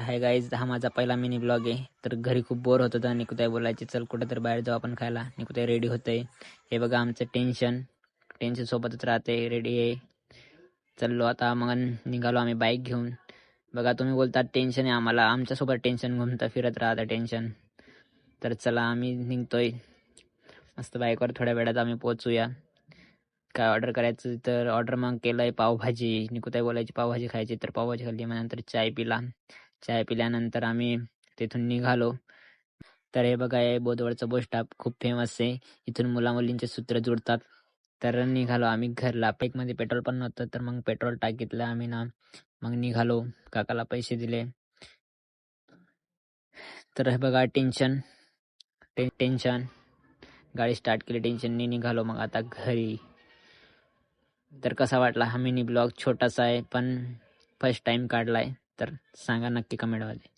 Hi guys, हा माझा पहिला मिनी ब्लॉग आहे. तर घरी खूप बोर होत होतं. निकुताई बोलायची चल कुठं तर बाहेर जाऊ आपण खायला. निकुताई रेडी होते. हे बघा आमचं टेन्शन सोबतच राहते. रेडी आहे. चाललो आता. मग निघालो आम्ही बाईक घेऊन. बघा तुम्ही बोलतात टेन्शन आहे आम्हाला, आमच्यासोबत टेन्शन घुमता फिरत राहतं टेन्शन. तर चला आम्ही निघतोय मस्त बाईकवर. थोड्या वेळात आम्ही पोहोचूया. काय ऑर्डर करायचं तर ऑर्डर मग केलंय पावभाजी. निकुताई बोलायची पावभाजी खायची तर पावभाजी खाल्ली. मग नंतर चाय पिला. चाय पिल्यानंतर आम्ही तिथून निघालो. तर हे बघा हे बोदवडचं बस स्टॉप खूप फेमस आहे. इथून मुलामुलींचे सूत्र जुळतात. तर निघालो आम्ही घरला. मध्ये पेट्रोल पण नव्हतं तर मग पेट्रोल टाकीतलं आम्ही ना. मग निघालो. काकाला पैसे दिले. तर हे बघा टेन्शन गाडी स्टार्ट केली. टेन्शननी निघालो मग आता घरी. तर कसा वाटला हा मिनी ब्लॉग? छोटासा आहे पण फर्स्ट टाइम काढलाय. तर सांगा नक्की कमेंटमध्ये.